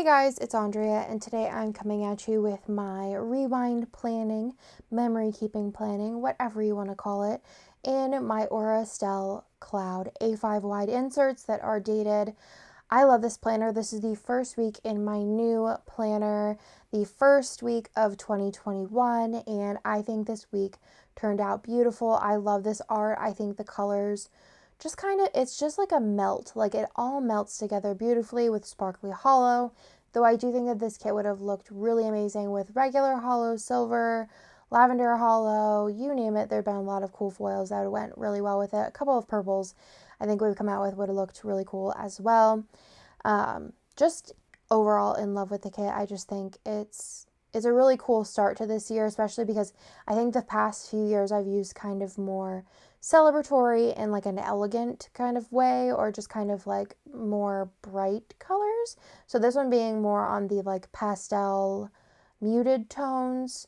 Hey guys, it's Andrea, and today I'm coming at you with my rewind planning, memory keeping planning, whatever you want to call it, in my Aura Estelle Cloud A5 wide inserts that are dated. I love this planner. This is the first week in my new planner, the first week of 2021, and I think this week turned out beautiful. I love this art. I think the colors just it's just like a melt. Like it all melts together beautifully with sparkly hollow. Though I do think that this kit would have looked really amazing with regular hollow, silver, lavender hollow, you name it. There have been a lot of cool foils that went really well with it. A couple of purples I think we've come out with would have looked really cool as well. Just overall in love with the kit. I just think it's a really cool start to this year, especially because I think the past few years I've used kind of more celebratory in like an elegant kind of way, or just kind of like more bright colors. So this one being more on the like pastel muted tones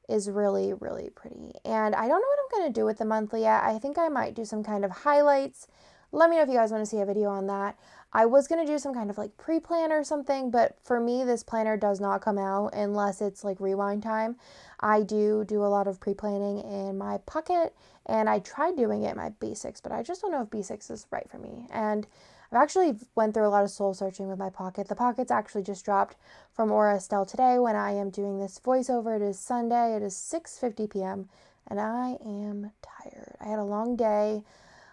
is really, really pretty. And I don't know what I'm going to do with the monthly yet. I think I might do some kind of highlights. Let me know if you guys want to see a video on that. I was going to do some kind of like pre-plan or something, but for me, this planner does not come out unless it's like rewind time. I do a lot of pre-planning in my Pocket, and I tried doing it in my Basics, but I just don't know if Basics is right for me. And I've actually went through a lot of soul searching with my Pocket. The Pocket's actually just dropped from Aura Estelle today when I am doing this voiceover. It is Sunday. It is 6:50 p.m. and I am tired. I had a long day.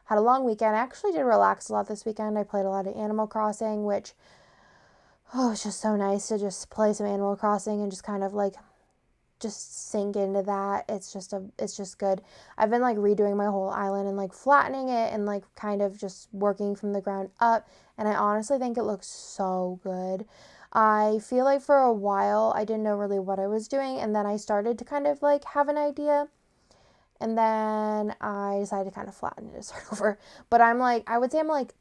Had a long weekend. I actually did relax a lot this weekend. I played a lot of Animal Crossing, which, it's just so nice to just play some Animal Crossing and just kind of like just sink into that. It's just good. I've been like redoing my whole island and like flattening it and like kind of just working from the ground up. And I honestly think it looks so good. I feel like for a while I didn't know really what I was doing, and then I started to kind of like have an idea. And then I decided to kind of flatten it and start over. But I would say I'm like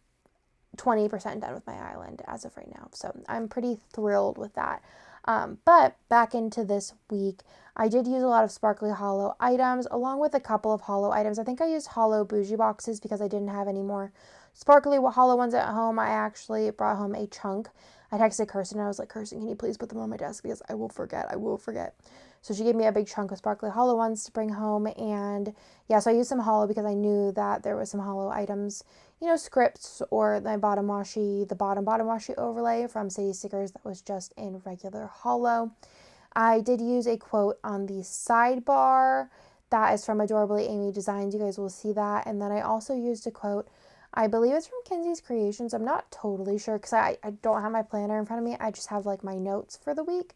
20% done with my island as of right now. So I'm pretty thrilled with that. But back into this week, I did use a lot of sparkly hollow items along with a couple of hollow items. I think I used hollow bougie boxes because I didn't have any more sparkly hollow ones at home. I actually brought home a chunk. I texted Kirsten and I was like, Kirsten, can you please put them on my desk because I will forget. So she gave me a big chunk of sparkly hollow ones to bring home. And yeah, so I used some hollow because I knew that there was some hollow items, scripts, or the bottom washi overlay from City Stickers that was just in regular hollow. I did use a quote on the sidebar that is from Adorably Amy Designs. You guys will see that. And then I also used a quote, I believe it's from Kinsey's Creations. I'm not totally sure because I don't have my planner in front of me. I just have like my notes for the week.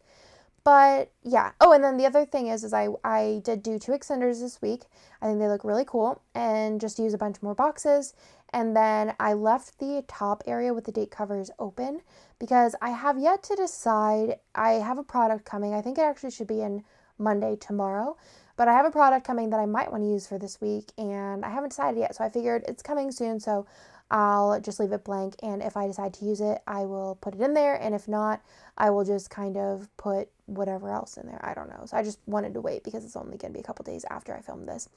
But yeah. Oh, and then the other thing is I did do 2 extenders this week. I think they look really cool, and just use a bunch more boxes. And then I left the top area with the date covers open because I have yet to decide. I have a product coming. I think it actually should be in Monday tomorrow. But I have a product coming that I might want to use for this week, and I haven't decided yet. So I figured it's coming soon, so I'll just leave it blank. And if I decide to use it, I will put it in there. And if not, I will just kind of put whatever else in there. I don't know. So I just wanted to wait because it's only going to be a couple days after I film this.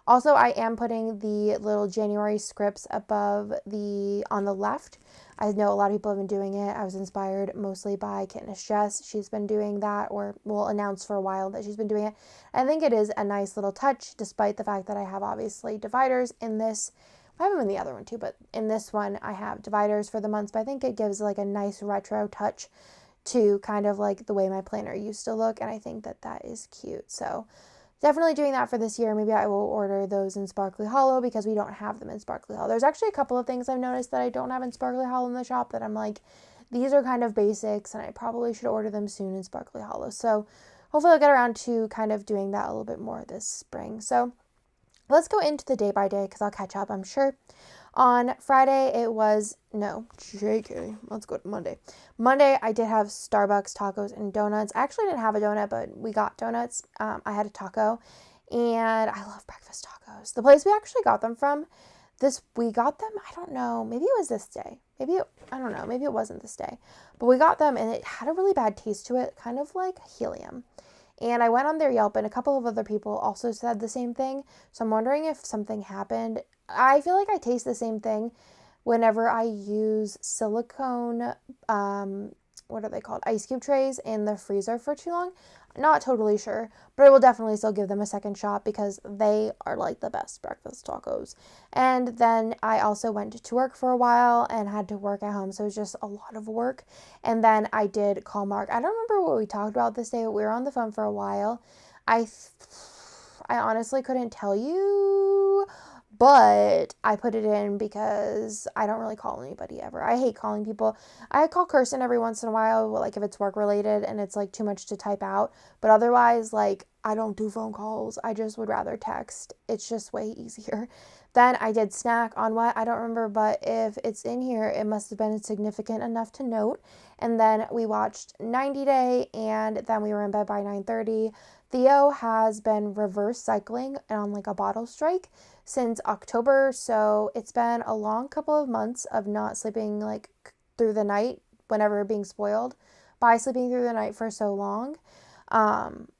Also, I am putting the little January scripts on the left. I know a lot of people have been doing it. I was inspired mostly by Kitnish Jess. She's been doing that, or will announce for a while that she's been doing it. I think it is a nice little touch, despite the fact that I have obviously dividers in this. I have them in the other one too, but in this one I have dividers for the months. But I think it gives like a nice retro touch to kind of like the way my planner used to look, and I think that is cute. So definitely doing that for this year. Maybe I will order those in Sparkly Hollow because we don't have them in Sparkly Hollow. There's actually a couple of things I've noticed that I don't have in Sparkly Hollow in the shop that I'm like, these are kind of basics and I probably should order them soon in Sparkly Hollow. So hopefully I'll get around to kind of doing that a little bit more this spring. So let's go into the day by day because I'll catch up, I'm sure. On Friday, let's go to Monday. Monday, I did have Starbucks tacos and donuts. I actually didn't have a donut, but we got donuts. I had a taco, and I love breakfast tacos. The place we actually got them from, we got them, I don't know, maybe it was this day. I don't know, maybe it wasn't this day. But we got them, and it had a really bad taste to it, kind of like helium. And I went on their Yelp, and a couple of other people also said the same thing. So I'm wondering if something happened. I feel like I taste the same thing whenever I use silicone what are they called? Ice cube trays in the freezer for too long. Not totally sure, but I will definitely still give them a second shot because they are like the best breakfast tacos. And then I also went to work for a while and had to work at home, so it was just a lot of work. And then I did call Mark. I don't remember what we talked about this day, but we were on the phone for a while. I honestly couldn't tell you, but I put it in because I don't really call anybody ever. I hate calling people. I call Kirsten every once in a while, like if it's work related and it's like too much to type out. But otherwise, like I don't do phone calls. I just would rather text. It's just way easier. Then I did snack on what? I don't remember, but if it's in here, it must have been significant enough to note. And then we watched 90 Day, and then we were in bed by 9:30. Theo has been reverse cycling on like a bottle strike since October, so it's been a long couple of months of not sleeping like through the night whenever being spoiled by sleeping through the night for so long.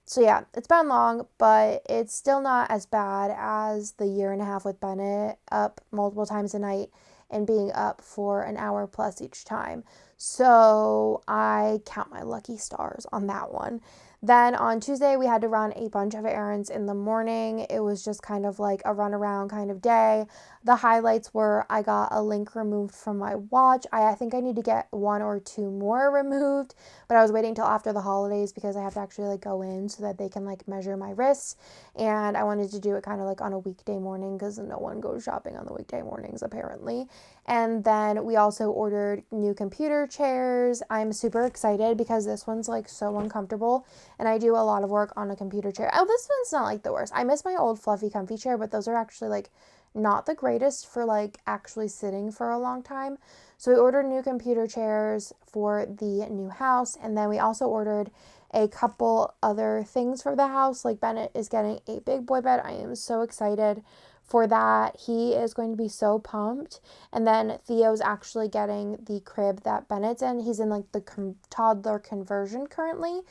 So yeah, it's been long, but it's still not as bad as the year and a half with Bennett, up multiple times a night and being up for an hour plus each time. So I count my lucky stars on that one. Then on Tuesday, we had to run a bunch of errands in the morning. It was just kind of like a run around kind of day. The highlights were I got a link removed from my watch. I think I need to get one or two more removed, but I was waiting till after the holidays because I have to actually like go in so that they can like measure my wrists. And I wanted to do it kind of like on a weekday morning because no one goes shopping on the weekday mornings apparently. And then we also ordered new computer chairs. I'm super excited because this one's like so uncomfortable and I do a lot of work on a computer chair. Oh, this one's not like the worst. I miss my old fluffy comfy chair, but those are actually like not the greatest for like actually sitting for a long time. So we ordered new computer chairs for the new house, and then we also ordered a couple other things for the house. Like Bennett is getting a big boy bed. I am so excited for that. He is going to be so pumped. And then Theo's actually getting the crib that Bennett's in. He's in like the toddler conversion currently.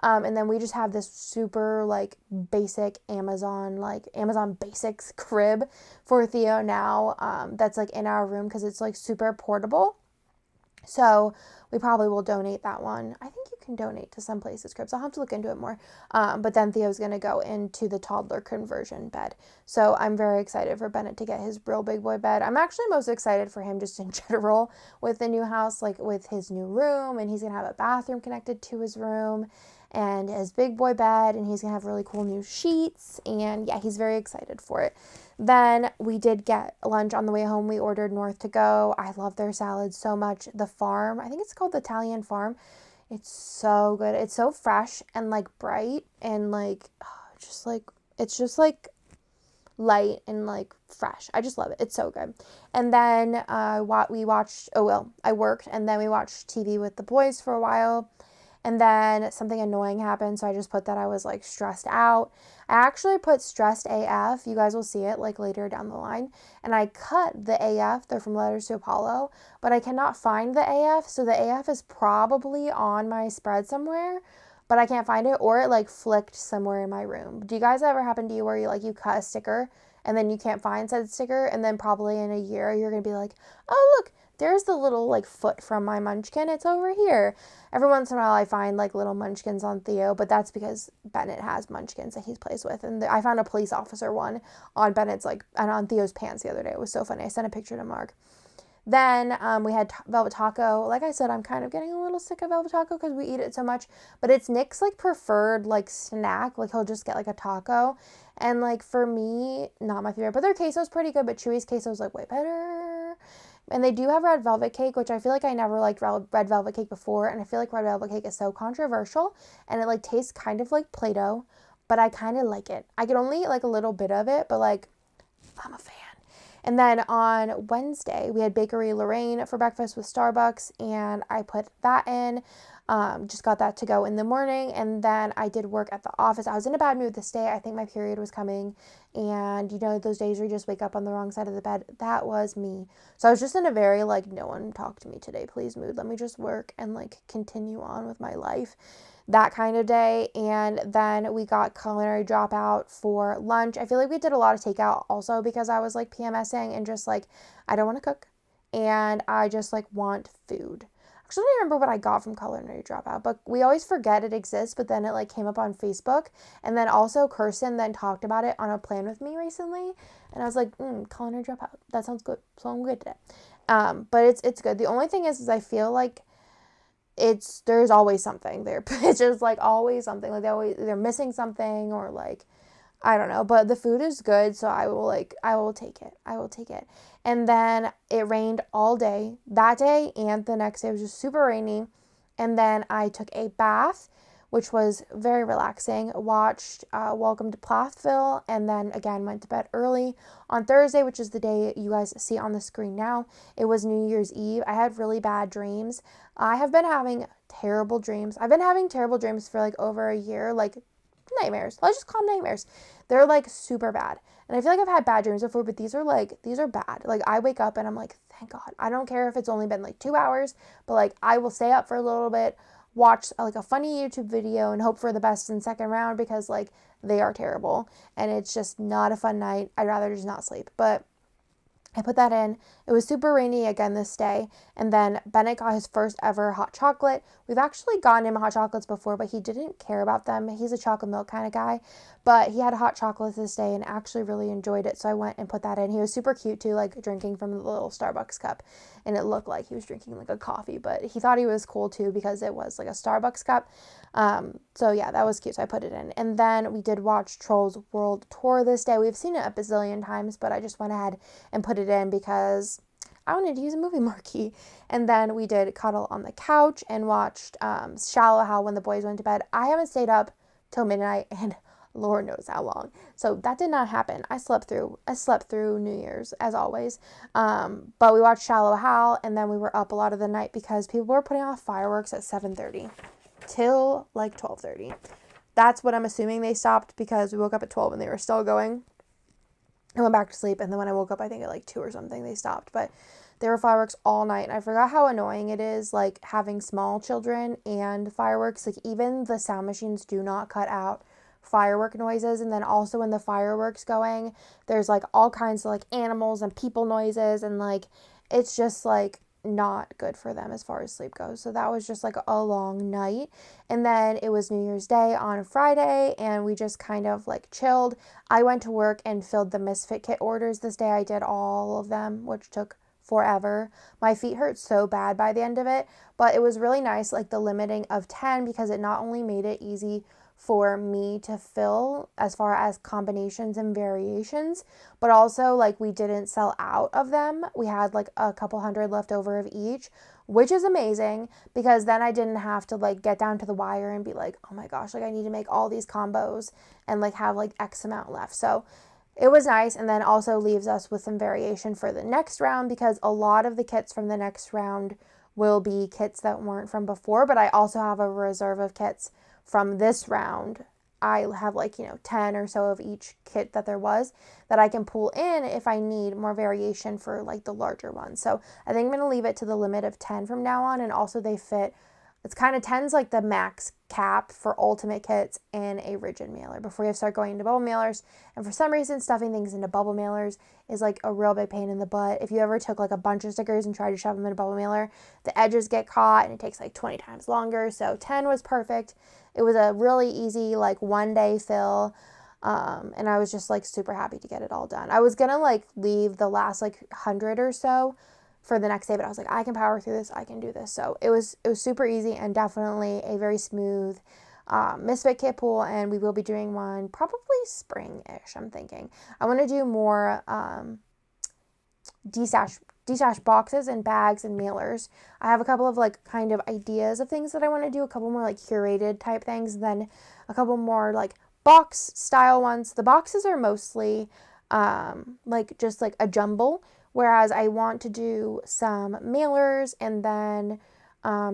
And then we just have this super like basic Amazon Basics crib for Theo now, that's like in our room because it's like super portable. So we probably will donate that one. I think you can donate to some places cribs. I'll have to look into it more. But then Theo's going to go into the toddler conversion bed. So I'm very excited for Bennett to get his real big boy bed. I'm actually most excited for him just in general with the new house, like with his new room. And he's going to have a bathroom connected to his room and his big boy bed. And he's going to have really cool new sheets. And yeah, he's very excited for it. Then we did get lunch on the way home. We ordered North to Go. I love their salads so much. The farm, I think it's called the Italian Farm. It's so good. It's so fresh and like bright and like it's just like light and like fresh. I just love it. It's so good. And then I worked and then we watched TV with the boys for a while. And then something annoying happened, so I just put that I was like stressed out. I actually put stressed AF. You guys will see it like later down the line. And I cut the AF. They're from Letters to Apollo, but I cannot find the AF. So the AF is probably on my spread somewhere, but I can't find it, or it like flicked somewhere in my room. Do you guys ever happen to you where you cut a sticker and then you can't find said sticker, and then probably in a year you're gonna be like, oh look, there's the little like foot from my munchkin. It's over here. Every once in a while I find like little munchkins on Theo, but that's because Bennett has munchkins that he plays with. And I found a police officer one on Bennett's and on Theo's pants the other day. It was so funny. I sent a picture to Mark. Then we had Velvet Taco. Like I said, I'm kind of getting a little sick of Velvet Taco because we eat it so much. But it's Nick's like preferred like snack. Like he'll just get like a taco. And like for me, not my favorite. But their queso's pretty good. But Chewy's queso's like way better. And they do have red velvet cake, which I feel like I never liked red velvet cake before. And I feel like red velvet cake is so controversial. And it like tastes kind of like Play-Doh. But I kind of like it. I can only eat like a little bit of it. But like, I'm a fan. And then on Wednesday, we had Bakery Lorraine for breakfast with Starbucks, and I put that in. Just got that to go in the morning, and then I did work at the office. I was in a bad mood this day. I think my period was coming, and you know those days where you just wake up on the wrong side of the bed? That was me. So I was just in a very like, no one talk to me today, please mood. Let me just work and like continue on with my life. That kind of day. And then we got culinary dropout for lunch. I feel like we did a lot of takeout also because I was like PMSing and just like, I don't want to cook and I just like want food. actually don't remember what I got from Culinary Dropout, but we always forget it exists, but then it like came up on Facebook. And then also Kirsten then talked about it on a plan with me recently. And I was like, Culinary Dropout. That sounds good. So I'm good today. But it's good. The only thing is I feel like there's always something there. It's just like always something. Like they're missing something, or like, I don't know, but the food is good, so I will take it. I will take it. And then it rained all day that day, and the next day it was just super rainy. And then I took a bath, which was very relaxing. Watched Welcome to Plathville, and then again went to bed early. On Thursday, which is the day you guys see on the screen now, it was New Year's Eve. I had really bad dreams. I have been having terrible dreams. I've been having terrible dreams for like over a year, like nightmares. Let's just call them nightmares. They're like super bad. And I feel like I've had bad dreams before, but these are bad. Like I wake up and I'm like, thank God. I don't care if it's only been like 2 hours, but like I will stay up for a little bit, watch like a funny YouTube video and hope for the best in second round, because like they are terrible and it's just not a fun night. I'd rather just not sleep. But I put that in. It was super rainy again this day. And then Bennett got his first ever hot chocolate. We've actually gotten him hot chocolates before, but he didn't care about them. He's a chocolate milk kind of guy. But he had hot chocolate this day and actually really enjoyed it. So I went and put that in. He was super cute too, like drinking from the little Starbucks cup. And it looked like he was drinking like a coffee, but he thought he was cool too because it was like a Starbucks cup. So yeah, that was cute. So I put it in. And then we did watch Trolls World Tour this day. We've seen it a bazillion times, but I just went ahead and put it in because I wanted to use a movie marquee. And then we did cuddle on the couch and watched Shallow Hal when the boys went to bed. I haven't stayed up till midnight, and Lord knows how long. So that did not happen. I slept through New Year's as always. But we watched Shallow Hal, and then we were up a lot of the night because people were putting off fireworks at 7:30 till like 12:30. That's what I'm assuming they stopped, because we woke up at 12 and they were still going. I went back to sleep, and then when I woke up, I think at like 2 or something, they stopped. But there were fireworks all night, and I forgot how annoying it is, like, having small children and fireworks. Like, even the sound machines do not cut out firework noises. And then also when the fireworks going, there's like all kinds of like animals and people noises, and like it's just like not good for them as far as sleep goes. So that was just like a long night. And then it was New Year's Day on Friday, and we just kind of like chilled. I went to work and filled the Misfit kit orders this day. I did all of them, which took forever. My feet hurt so bad by the end of it, but it was really nice, like the limiting of 10, because it not only made it easy for me to fill as far as combinations and variations, but also like we didn't sell out of them. We had like a couple hundred left over of each, which is amazing, because then I didn't have to like get down to the wire and be like, oh my gosh, like I need to make all these combos and like have like X amount left. So it was nice, and then also leaves us with some variation for the next round, because a lot of the kits from the next round will be kits that weren't from before, but I also have a reserve of kits from this round. I have like, 10 or so of each kit that there was that I can pull in if I need more variation for like the larger ones. So I think I'm going to leave it to the limit of 10 from now on. And also they fit, it's kind of 10's like the max cap for ultimate kits in a rigid mailer before you start going into bubble mailers. And for some reason, stuffing things into bubble mailers is like a real big pain in the butt. If you ever took like a bunch of stickers and tried to shove them in a bubble mailer, the edges get caught and it takes like 20 times longer. So 10 was perfect. It was a really easy like 1 day fill. And I was just like super happy to get it all done. I was gonna like leave the last like 100 or so for the next day, but I was like, I can power through this, I can do this. So it was super easy, and definitely a very smooth Misfit kit pool, and we will be doing one probably spring-ish, I'm thinking. I want to do more destash boxes and bags and mailers. I have a couple of like kind of ideas of things that I want to do, a couple more like curated type things, and then a couple more like box style ones. The boxes are mostly like just like a jumble, whereas I want to do some mailers and then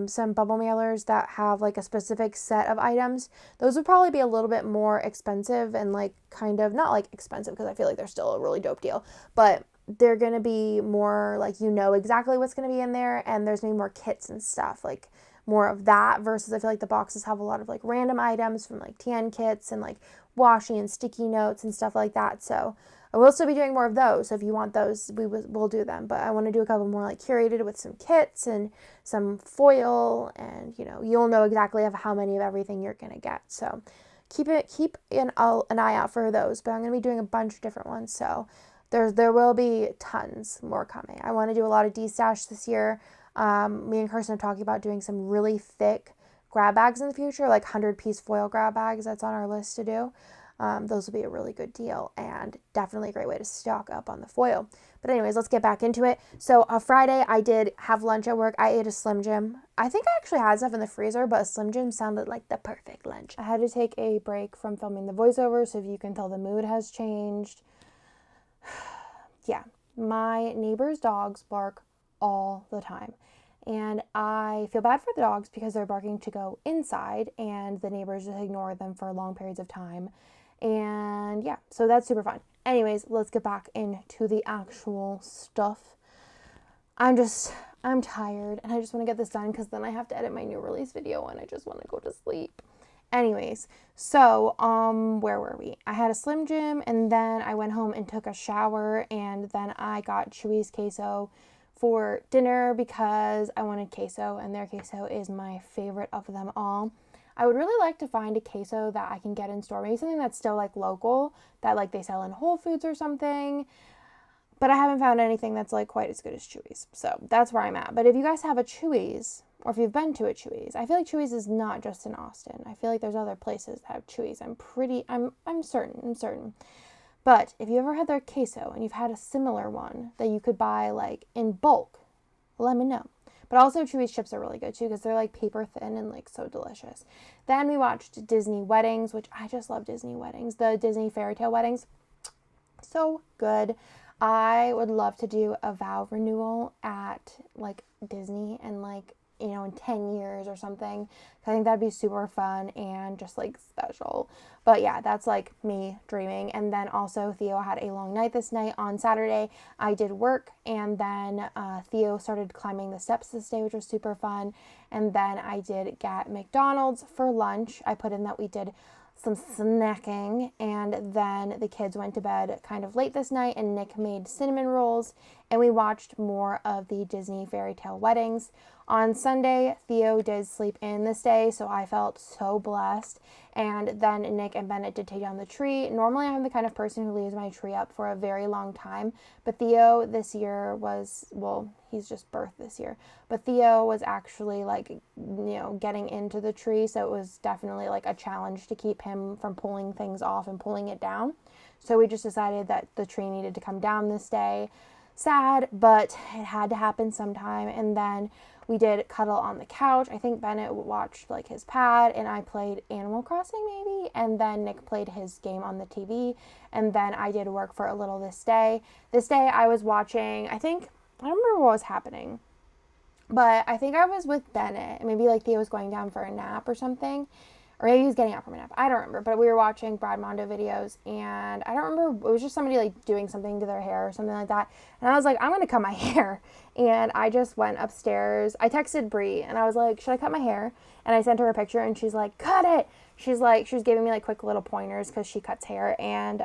some bubble mailers that have like a specific set of items. Those would probably be a little bit more expensive, and like kind of not like expensive, because I feel like they're still a really dope deal, but they're going to be more like, exactly what's going to be in there, and there's going to be more kits and stuff, like more of that, versus I feel like the boxes have a lot of like random items from like TN kits and like washi and sticky notes and stuff like that. So I will still be doing more of those. So if you want those, we'll do them. But I want to do a couple more like curated with some kits and some foil, and you'll know exactly of how many of everything you're gonna get. So keep an eye out for those. But I'm gonna be doing a bunch of different ones. So there will be tons more coming. I want to do a lot of D-stash this year. Me and Kirsten are talking about doing some really thick grab bags in the future, like 100-piece foil grab bags. That's on our list to do. Those will be a really good deal and definitely a great way to stock up on the foil. But anyways, let's get back into it. So Friday, I did have lunch at work. I ate a Slim Jim. I think I actually had stuff in the freezer, but a Slim Jim sounded like the perfect lunch. I had to take a break from filming the voiceover, so if you can tell the mood has changed. Yeah, my neighbor's dogs bark all the time. And I feel bad for the dogs because they're barking to go inside and the neighbors just ignore them for long periods of time. And yeah, so that's super fun. Anyways, let's get back into the actual stuff. I'm tired and I just want to get this done because then I have to edit my new release video and I just want to go to sleep. Anyways, so where were we? I had a Slim Jim and then I went home and took a shower, and then I got Chewy's queso for dinner because I wanted queso, and their queso is my favorite of them all. I would really like to find a queso that I can get in store, maybe something that's still like local, that like they sell in Whole Foods or something. But I haven't found anything that's like quite as good as Chewy's. So that's where I'm at. But if you guys have a Chewy's, or if you've been to a Chewy's, I feel like Chewy's is not just in Austin. I feel like there's other places that have Chewy's. I'm certain. But if you ever had their queso and you've had a similar one that you could buy like in bulk, let me know. But also Chewy's chips are really good too because they're like paper thin and like so delicious. Then we watched Disney weddings, which I just love Disney weddings. The Disney fairy tale weddings, so good. I would love to do a vow renewal at like Disney and like, in 10 years or something. I think that'd be super fun and just like special. But yeah, that's like me dreaming. And then also Theo had a long night this night. On Saturday, I did work, and then Theo started climbing the steps this day, which was super fun. And then I did get McDonald's for lunch. I put in that we did some snacking, and then the kids went to bed kind of late this night, and Nick made cinnamon rolls, and we watched more of the Disney fairy tale weddings. On Sunday, Theo did sleep in this day, so I felt so blessed. And then Nick and Bennett did take down the tree. Normally, I'm the kind of person who leaves my tree up for a very long time, but Theo this year was, well, he's just birthed this year, but Theo was actually like, getting into the tree, so it was definitely like a challenge to keep him from pulling things off and pulling it down. So we just decided that the tree needed to come down this day. Sad, but it had to happen sometime. And then we did cuddle on the couch. I think Bennett watched like his pad and I played Animal Crossing maybe. And then Nick played his game on the TV. And then I did work for a little this day. This day I was watching, I don't remember what was happening, but I think I was with Bennett. Maybe like Theo was going down for a nap or something. Or maybe he was getting up from a nap. I don't remember. But we were watching Brad Mondo videos, and I don't remember. It was just somebody like doing something to their hair or something like that. And I was like, I'm going to cut my hair. And I just went upstairs. I texted Bree, and I was like, should I cut my hair? And I sent her a picture, and she's like, cut it. She was giving me like quick little pointers because she cuts hair, and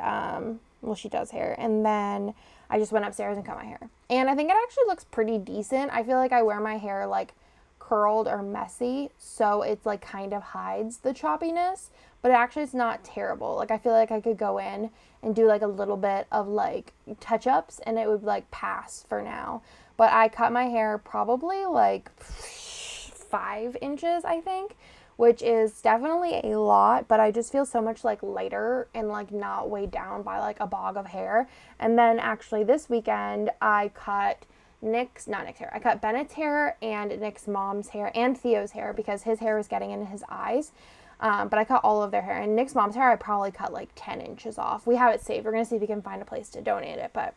she does hair. And then I just went upstairs and cut my hair. And I think it actually looks pretty decent. I feel like I wear my hair like curled or messy, so it's like kind of hides the choppiness, but actually it's not terrible. Like I feel like I could go in and do like a little bit of like touch-ups and it would like pass for now. But I cut my hair probably like 5 inches, I think, which is definitely a lot, but I just feel so much like lighter and like not weighed down by like a bog of hair. And then actually this weekend I cut I cut Bennett's hair and Nick's mom's hair and Theo's hair because his hair was getting in his eyes. But I cut all of their hair. And Nick's mom's hair, I probably cut like 10 inches off. We have it saved. We're going to see if we can find a place to donate it. But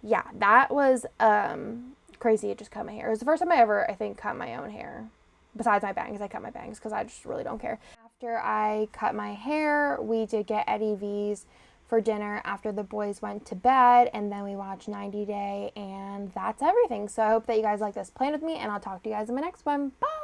yeah, that was crazy to just cut my hair. It was the first time I ever, I think, cut my own hair. Besides my bangs, I cut my bangs because I just really don't care. After I cut my hair, we did get Eddie V's for dinner after the boys went to bed, and then we watched 90 Day, and that's everything. So I hope that you guys like this plan with me, and I'll talk to you guys in my next one. Bye!